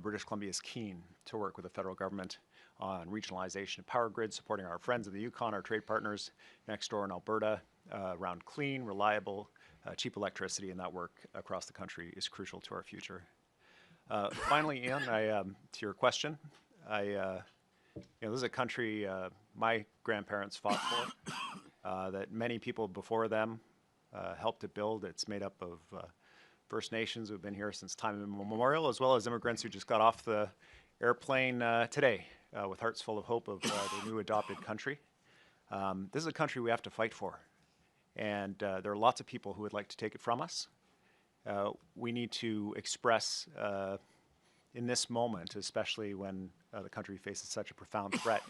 British Columbia is keen to work with the federal government on regionalization of power grids, supporting our friends of the Yukon, our trade partners next door in Alberta, around clean, reliable, cheap electricity, and that work across the country is crucial to our future. Finally, Ian, to your question, this is a country my grandparents fought for, that many people before them helped to build. It's made up of First Nations who've been here since time immemorial, as well as immigrants who just got off the airplane today with hearts full of hope of their new adopted country. This is a country we have to fight for, and there are lots of people who would like to take it from us. We need to express in this moment, especially when the country faces such a profound threat,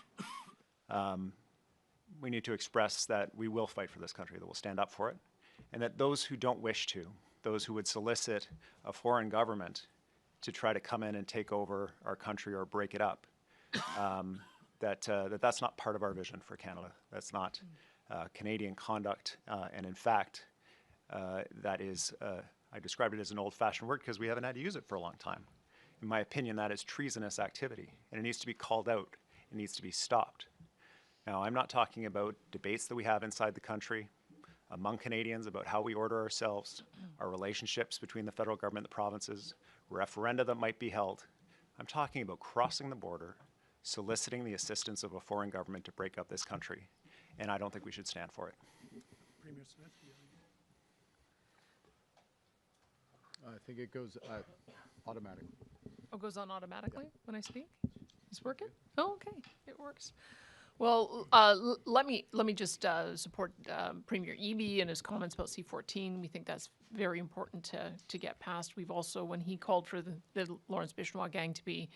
we need to express that we will fight for this country, that we'll stand up for it, and that those who don't wish to, those who would solicit a foreign government to try to come in and take over our country or break it up, that's not part of our vision for Canada. That's not Canadian conduct, and in fact, that is, I described it as an old-fashioned word because we haven't had to use it for a long time. In my opinion, that is treasonous activity, and it needs to be called out. It needs to be stopped. Now, I'm not talking about debates that we have inside the country among Canadians about how we order ourselves, our relationships between the federal government and the provinces, referenda that might be held. I'm talking about crossing the border, soliciting the assistance of a foreign government to break up this country, and I don't think we should stand for it. Premier Smith, I think it goes automatically. Oh, goes on automatically when I speak? It's working? Oh, okay, it works. Well, let me just support Premier Eby and his comments about C-14. We think that's very important to get past. We've also, when he called for the Lawrence Bishnois gang to be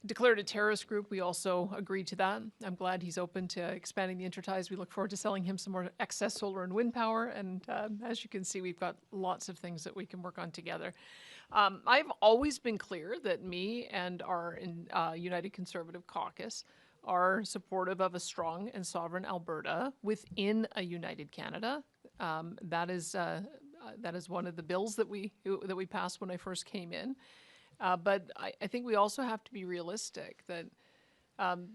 declared a terrorist group, we also agreed to that. I'm glad he's open to expanding the interties. We look forward to selling him some more excess solar and wind power. And as you can see, we've got lots of things that we can work on together. I've always been clear that me and our United Conservative Caucus are supportive of a strong and sovereign Alberta within a united Canada. That is one of the bills that we passed when I first came in. But I think we also have to be realistic that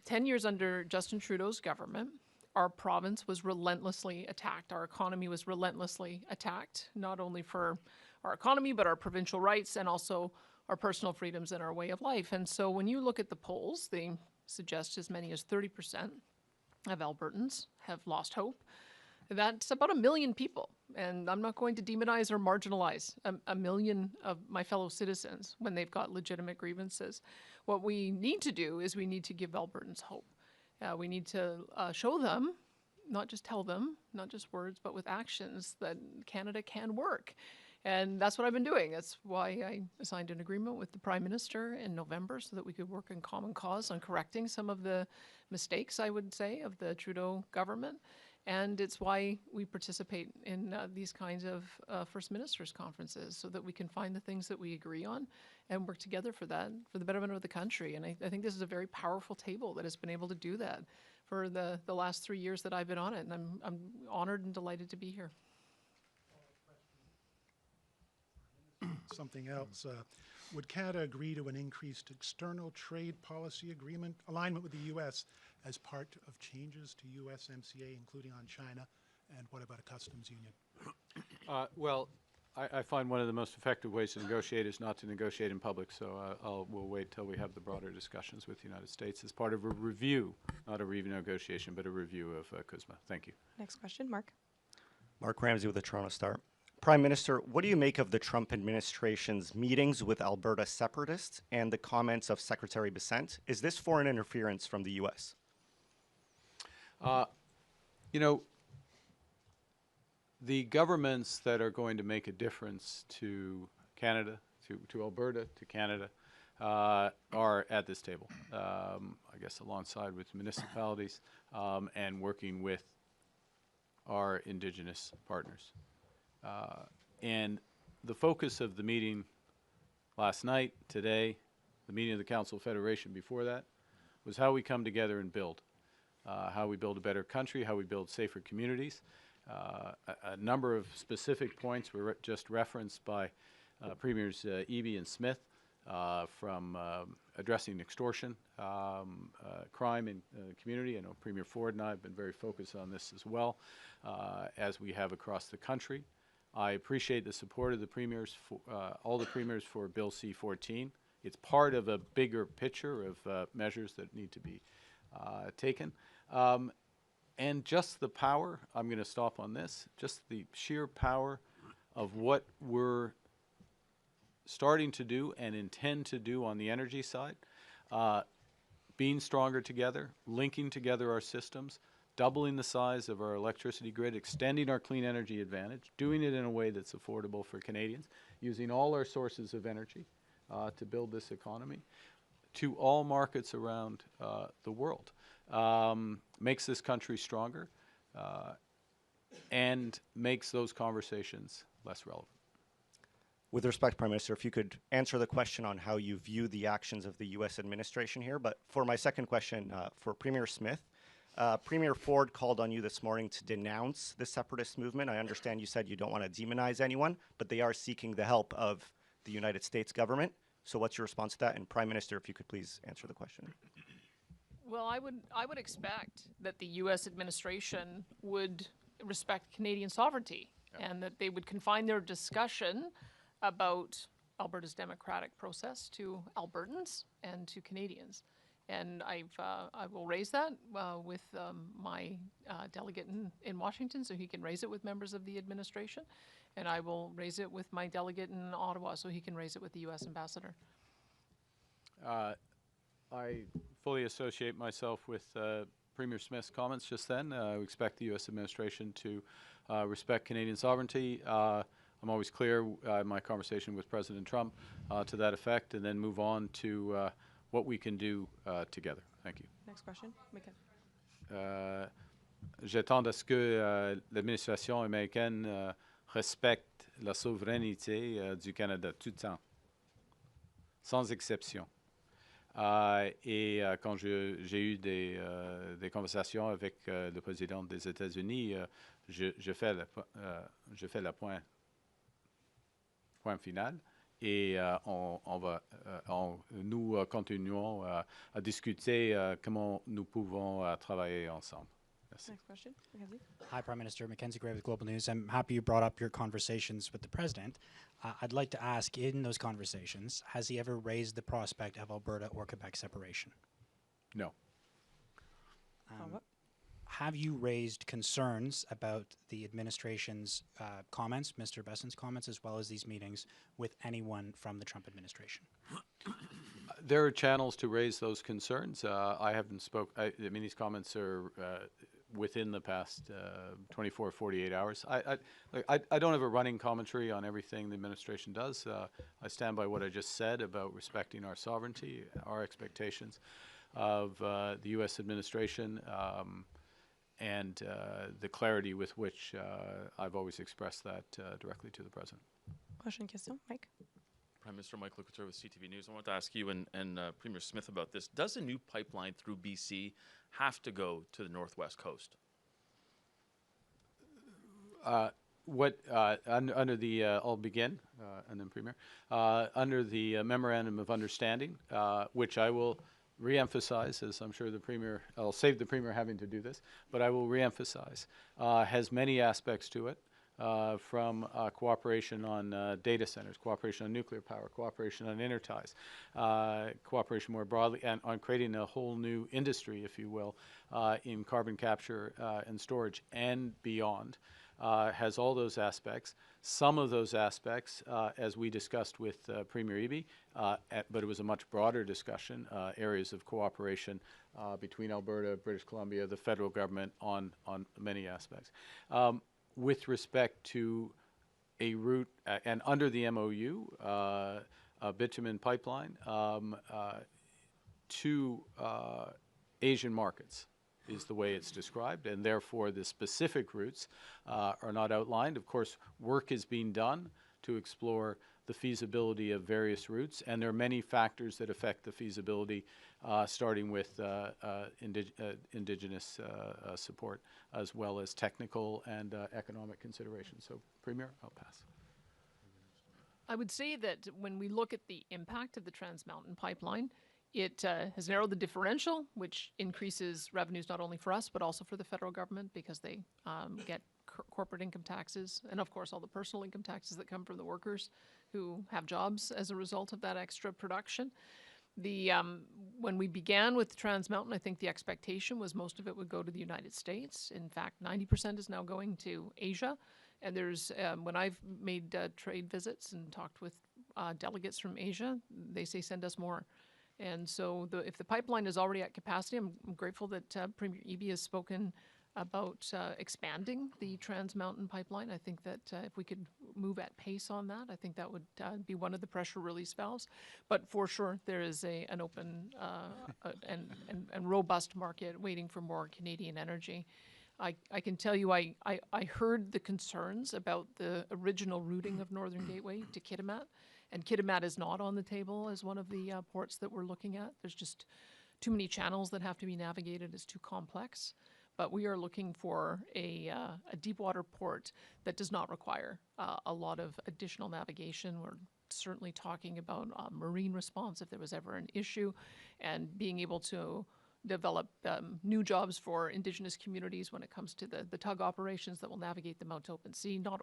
10 years under Justin Trudeau's government, our province was relentlessly attacked. Our economy was relentlessly attacked, not only for our economy, but our provincial rights and also our personal freedoms and our way of life. And so when you look at the polls, they suggest as many as 30% of Albertans have lost hope. That's about 1 million people. And I'm not going to demonize or marginalize a million of my fellow citizens when they've got legitimate grievances. What we need to do is we need to give Albertans hope. We need to show them, not just tell them, not just words, but with actions that Canada can work. And that's what I've been doing. That's why I signed an agreement with the Prime Minister in November so that we could work in common cause on correcting some of the mistakes, I would say, of the Trudeau government. And it's why we participate in these kinds of First Ministers' conferences so that we can find the things that we agree on and work together for that, for the betterment of the country. And I think this is a very powerful table that has been able to do that for the last 3 years that I've been on it. And I'm honored and delighted to be here. something else. Would Canada agree to an increased external trade policy agreement alignment with the U.S. as part of changes to USMCA, including on China? And what about a customs union? Well, I find one of the most effective ways to negotiate is not to negotiate in public, so we'll wait till we have the broader discussions with the United States as part of a review, not a renegotiation, but a review of CUSMA. Thank you. Next question, Mark. Mark Ramsey with the Toronto Star. Prime Minister, what do you make of the Trump administration's meetings with Alberta separatists and the comments of Secretary Bessent? Is this foreign interference from the U.S.? You know, the governments that are going to make a difference to Canada, to Alberta, to Canada, are at this table, I guess alongside with municipalities and working with our Indigenous partners. And the focus of the meeting last night, today, the meeting of the Council of Federation before that, was how we come together and build. How we build a better country, how we build safer communities. A number of specific points were just referenced by Premiers Eby and Smith from addressing extortion, crime in the community. I know Premier Ford and I have been very focused on this as well, as we have across the country. I appreciate the support of the premiers, all the premiers for Bill C-14. It's part of a bigger picture of measures that need to be taken. And just the power, I'm going to stop on this, just the sheer power of what we're starting to do and intend to do on the energy side, being stronger together, linking together our systems, doubling the size of our electricity grid, extending our clean energy advantage, doing it in a way that's affordable for Canadians, using all our sources of energy to build this economy to all markets around the world. Makes this country stronger and makes those conversations less relevant. With respect, Prime Minister, if you could answer the question on how you view the actions of the U.S. administration here. But for my second question, for Premier Smith, Premier Ford called on you this morning to denounce the separatist movement. I understand you said you don't want to demonize anyone, but they are seeking the help of the United States government. So what's your response to that? And Prime Minister, if you could please answer the question. Well, I would expect that the U.S. administration would respect Canadian sovereignty and that they would confine their discussion about Alberta's democratic process to Albertans and to Canadians. And I will raise that with my delegate in Washington so he can raise it with members of the administration. And I will raise it with my delegate in Ottawa so he can raise it with the U.S. ambassador. I fully associate myself with Premier Smith's comments just then. We expect the U.S. administration to respect Canadian sovereignty. I'm always clear in my conversation with President Trump to that effect, and then move on to what we can do together. Thank you. Next question, J'attends à ce que l'administration américaine respecte la souveraineté du Canada tout le temps, sans exception. Et quand j'ai eu des conversations avec le président des États-Unis, je fais le point final. Et nous continuons à discuter comment nous pouvons travailler ensemble. Merci. Next question, Mackenzie. Hi, Prime Minister. Mackenzie Gray with Global News. I'm happy you brought up your conversations with the President. I'd like to ask, in those conversations, has he ever raised the prospect of Alberta or Quebec separation? No. Have you raised concerns about the administration's comments, Mr. Bessen's comments, as well as these meetings, with anyone from the Trump administration? There are channels to raise those concerns. I haven't I mean, these comments are within the past 24, 48 hours. I don't have a running commentary on everything the administration does. I stand by what I just said about respecting our sovereignty, our expectations of the U.S. administration, and the clarity with which I've always expressed that directly to the President. Prochaine question, Mike. Prime Minister Mike Couture with CTV News. I want to ask you and Premier Smith about this. Does a new pipeline through BC have to go to the northwest coast? Under the I'll begin and then Premier. Under the memorandum of understanding, which I will re-emphasize, as I'm sure the Premier, I'll save the Premier having to do this, but I will re-emphasize, has many aspects to it. From cooperation on data centers, cooperation on nuclear power, cooperation on interties, cooperation more broadly, and on creating a whole new industry, if you will, in carbon capture and storage and beyond, has all those aspects. Some of those aspects, as we discussed with Premier Eby, but it was a much broader discussion, areas of cooperation between Alberta, British Columbia, the federal government on many aspects. With respect to a route, and under the MOU, a bitumen pipeline to Asian markets is the way it's described, and therefore the specific routes are not outlined. Of course, work is being done to explore the feasibility of various routes, and there are many factors that affect the feasibility, starting with Indigenous support, as well as technical and economic considerations. So, Premier, I'll pass. I would say that when we look at the impact of the Trans Mountain Pipeline, it has narrowed the differential, which increases revenues not only for us, but also for the federal government because they get corporate income taxes and, of course, all the personal income taxes that come from the workers who have jobs as a result of that extra production. When we began with Trans Mountain, I think the expectation was most of it would go to the United States. In fact, 90% is now going to Asia. And there's, when I've made trade visits and talked with delegates from Asia, they say send us more. And so if the pipeline is already at capacity, I'm grateful that Premier Eby has spoken about expanding the Trans Mountain Pipeline. I think that if we could move at pace on that, I think that would be one of the pressure release valves. But for sure, there is an open and robust market waiting for more Canadian energy. I can tell you I heard the concerns about the original routing of Northern Gateway to Kitimat, and Kitimat is not on the table as one of the ports that we're looking at. There's just too many channels that have to be navigated. It's too complex. But we are looking for a deep water port that does not require a lot of additional navigation. We're certainly talking about marine response if there was ever an issue, and being able to develop new jobs for Indigenous communities when it comes to the tug operations that will navigate the Mount Open Sea. Not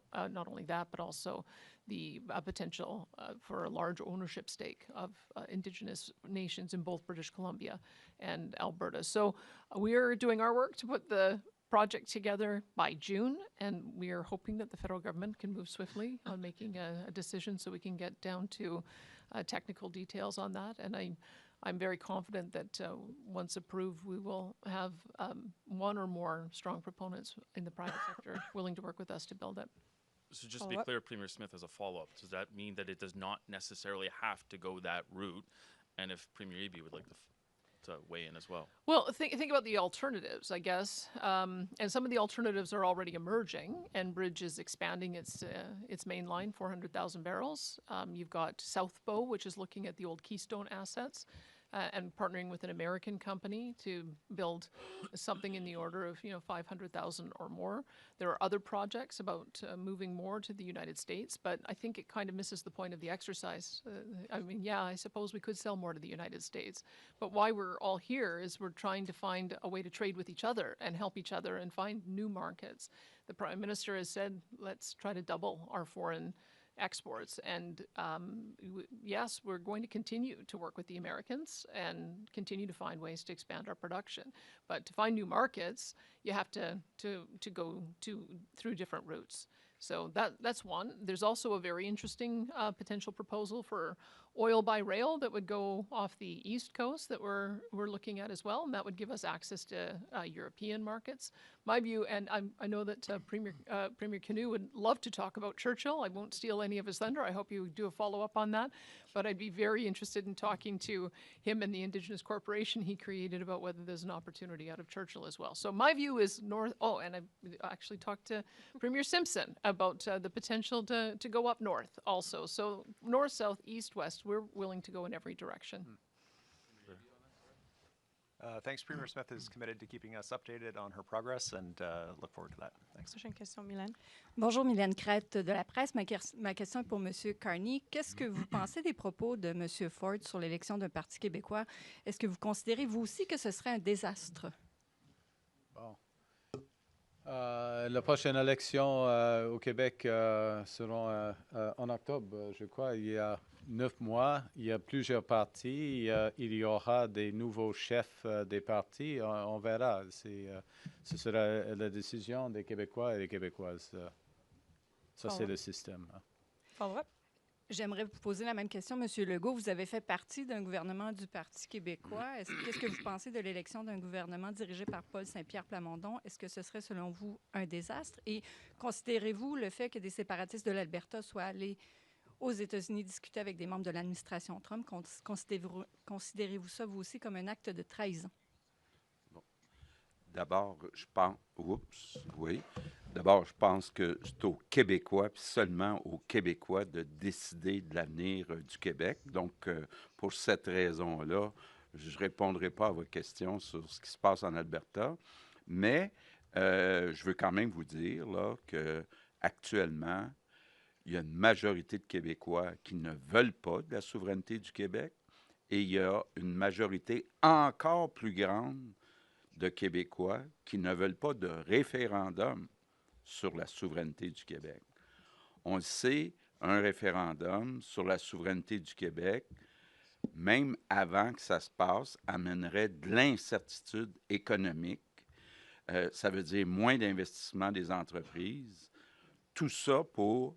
only that, but also the potential for a large ownership stake of Indigenous nations in both British Columbia and Alberta. So we are doing our work to put the project together by June, and we are hoping that the federal government can move swiftly on making a decision so we can get down to technical details on that. And I'm very confident that once approved, we will have one or more strong proponents in the private sector willing to work with us to build it. So just to be clear, Premier Smith, as a follow-up, does that mean that it does not necessarily have to go that route? And if Premier Eby would like to weigh in as well. Well, think about the alternatives, I guess. And some of the alternatives are already emerging. Enbridge is expanding its main line, 400,000 barrels. You've got South Bow, which is looking at the old Keystone assets and partnering with an American company to build something in the order of 500,000 or more. There are other projects about moving more to the United States, but I think it kind of misses the point of the exercise. I mean, yeah, I suppose we could sell more to the United States, but why we're all here is we're trying to find a way to trade with each other and help each other and find new markets. The Prime Minister has said, let's try to double our foreign exports. And yes, we're going to continue to work with the Americans and continue to find ways to expand our production. But to find new markets, you have to go through different routes. So that's one. There's also a very interesting potential proposal for oil by rail that would go off the East Coast that we're looking at as well, and that would give us access to European markets. My view, and I know that Premier Carney would love to talk about Churchill. I won't steal any of his thunder. I hope you do a follow-up on that. But I'd be very interested in talking to him and the Indigenous corporation he created about whether there's an opportunity out of Churchill as well. So my view is north. Oh, and I actually talked to Premier Simpson about the potential to go up north also. So north, south, east, west, we're willing to go in every direction. Thanks. Premier Smith is committed to keeping us updated on her progress, and look forward to that. Thanks. Prochaine question, Mylène. Bonjour, Mylène Crête de la presse. Ma question est pour M. Carney. Qu'est-ce que vous pensez des propos de M. Ford sur l'élection d'un parti québécois? Est-ce que vous considérez, vous aussi, que ce serait un désastre? Bon. La prochaine élection au Québec sera en octobre, je crois. Il y a 9 mois, il y a plusieurs partis. Il y aura des nouveaux chefs des partis. On verra. Ce sera la décision des Québécois et des Québécoises. Ça, c'est le système. Follow-up. J'aimerais vous poser la même question, M. Legault. Vous avez fait partie d'un gouvernement du Parti québécois. Qu'est-ce que vous pensez de l'élection d'un gouvernement dirigé par Paul Saint-Pierre Plamondon? Est-ce que ce serait, selon vous, un désastre? Et considérez-vous le fait que des séparatistes de l'Alberta soient allés aux États-Unis discuter avec des membres de l'administration Trump? Considérez-vous ça, vous aussi, comme un acte de trahison? Bon. D'abord, je pense... D'abord, je pense que c'est aux Québécois, puis seulement aux Québécois, de décider de l'avenir du Québec. Donc, pour cette raison-là, je ne répondrai pas à votre question sur ce qui se passe en Alberta, mais je veux quand même vous dire là, qu'actuellement, il y a une majorité de Québécois qui ne veulent pas de la souveraineté du Québec et il y a une majorité encore plus grande de Québécois qui ne veulent pas de référendum sur la souveraineté du Québec. On le sait, un référendum sur la souveraineté du Québec, même avant que ça se passe, amènerait de l'incertitude économique. Ça veut dire moins d'investissement des entreprises. Tout ça pour,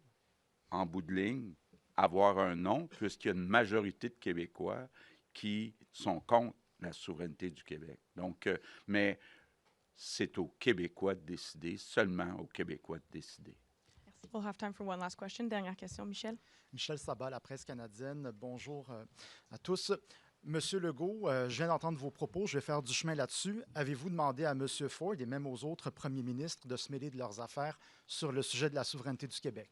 en bout de ligne, avoir un non, puisqu'il y a une majorité de Québécois qui sont contre la souveraineté du Québec. Donc, mais c'est aux Québécois de décider, seulement aux Québécois de décider. Merci. We'll have time for one last question. Dernière question, Michel. Michel Sabat, la presse canadienne. Bonjour à tous. Monsieur Legault, je viens d'entendre vos propos. Je vais faire du chemin là-dessus. Avez-vous demandé à M. Ford et même aux autres premiers ministres de se mêler de leurs affaires sur le sujet de la souveraineté du Québec?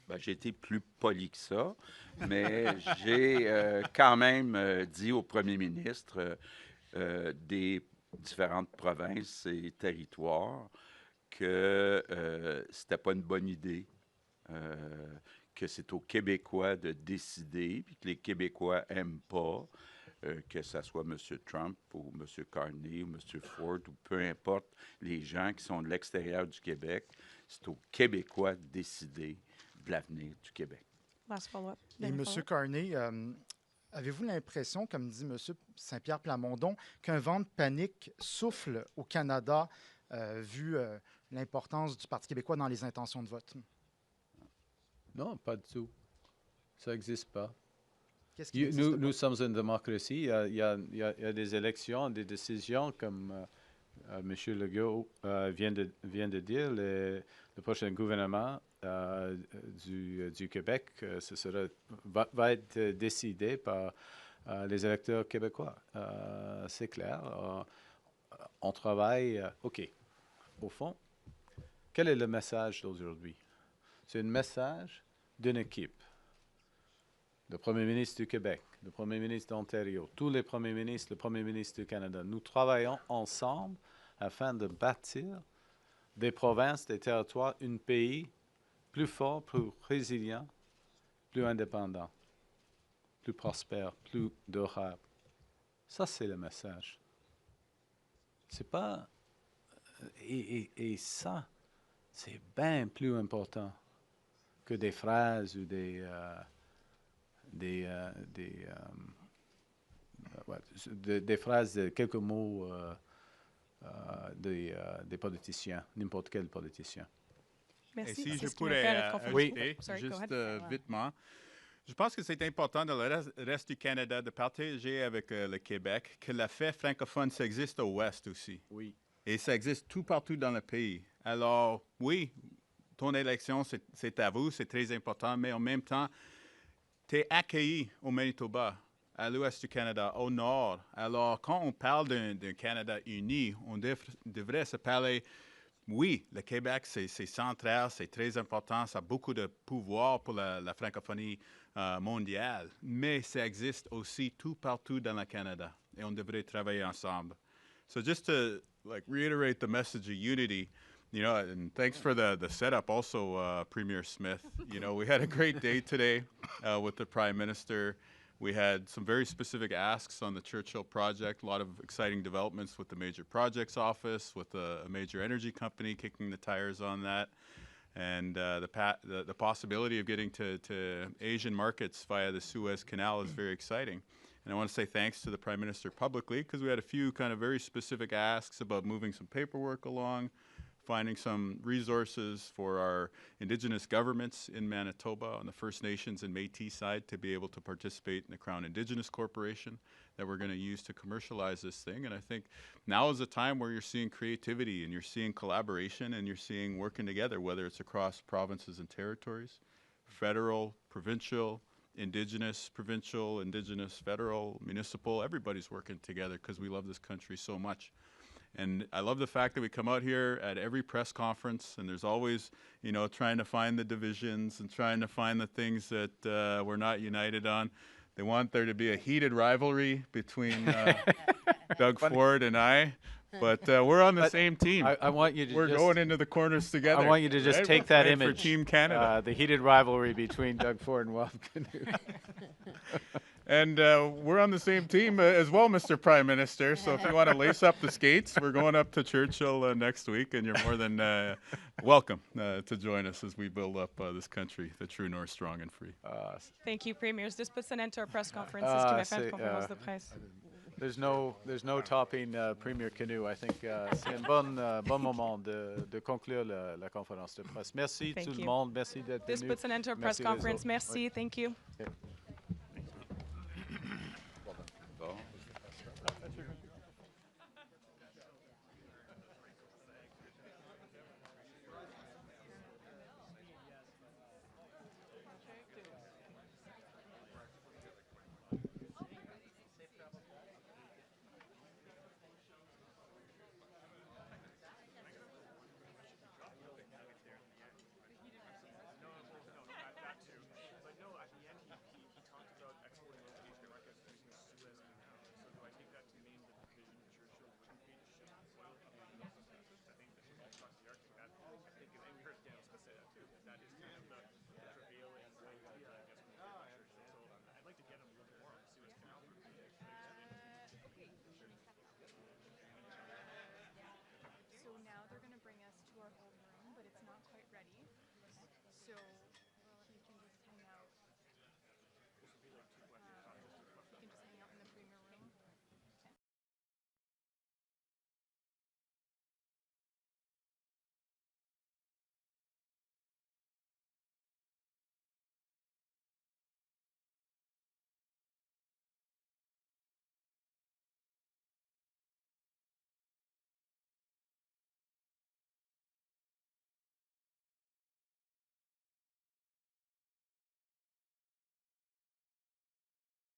Ben, j'ai été plus poli que ça, mais j'ai quand même dit au premier ministre des différentes provinces et territoires que c'était pas une bonne idée, que c'est aux Québécois de décider, puis que les Québécois n'aiment pas, que ce soit M. Trump ou M. Carney ou M. Ford ou peu importe les gens qui sont de l'extérieur du Québec, c'est aux Québécois de décider de l'avenir du Québec. Last follow-up. Et M. Carney, avez-vous l'impression, comme dit M. Saint-Pierre Plamondon, qu'un vent de panique souffle au Canada, vu l'importance du Parti québécois dans les intentions de vote? Non, pas du tout. Ça n'existe pas. Qu'est-ce qui Nous sommes une démocratie. Il y a des élections, des décisions, comme M. Legault vient de dire. Le prochain gouvernement du Québec va être décidé par les électeurs québécois. C'est clair. On travaille. OK. Au fond, quel est le message d'aujourd'hui? C'est un message d'une équipe. Le premier ministre du Québec, le premier ministre d'Ontario, tous les premiers ministres, le premier ministre du Canada. Nous travaillons ensemble afin de bâtir des provinces, des territoires, un pays plus fort, plus résilient, plus indépendant, plus prospère, plus durable. Ça, c'est le message. C'est pas... Et ça, c'est bien plus important que des phrases ou des phrases, de quelques mots des politiciens, n'importe quel politicien. Merci. Et si C'est je ce qui me pourrais fait être ajouter, confortable. Sorry, go juste ahead. vitement, je pense que c'est important dans le reste du Canada de partager avec le Québec que la fête francophone, ça existe au Ouest aussi. Oui. Et ça existe tout partout dans le pays. Alors, oui, ton élection, c'est à vous, c'est très important, mais en même temps, tu es accueilli au Manitoba, à l'ouest du Canada, au nord. Alors, quand on parle d'un Canada uni, on devrait se parler, oui, le Québec, c'est central, c'est très important, ça a beaucoup de pouvoir pour la francophonie mondiale, mais ça existe aussi tout partout dans le Canada, et on devrait travailler ensemble. So just to reiterate the message of unity, and thanks for the setup also, Premier Smith. We had a great day today with the Prime Minister. We had some very specific asks on the Churchill project, a lot of exciting developments with the Major Projects Office, with a major energy company kicking the tires on that, and the possibility of getting to Asian markets via the Suez Canal is very exciting. And I want to say thanks to the Prime Minister publicly, because we had a few kind of very specific asks about moving some paperwork along, finding some resources for our Indigenous governments in Manitoba on the First Nations and Métis side to be able to participate in the Crown Indigenous Corporation that we're going to use to commercialize this thing. And I think now is a time where you're seeing creativity and you're seeing collaboration and you're seeing working together, whether it's across provinces and territories, federal, provincial, Indigenous, provincial, Indigenous, federal, municipal. Everybody's working together because we love this country so much. And I love the fact that we come out here at every press conference, and there's always, trying to find the divisions and trying to find the things that we're not united on. They want there to be a heated rivalry between Doug Ford and I, But we're on the same team. I want you to We're just, going into the corners together. I want you to just right? take We're that fighting image, for Team Canada. the heated rivalry between Doug Ford and Wild Canoe. And we're on the same team as well, Mr. Prime Minister. So if you want to lace up the skates, we're going up to Churchill next week, and you're more than welcome to join us as we build up this country, the true north, strong and free. Thank you, Premiers. This puts an end to our press conference. C'est ce qui met fin à la conférence de presse. There's no topping Premier Canoe. I think c'est un bon moment de conclure la conférence de presse. Merci Thank tout le you. monde. Merci d'être This venu. puts an end to our press Merci les conference. autres. Merci. Thank you. Okay. So now they're going to bring us to our old room, but it's not quite ready. So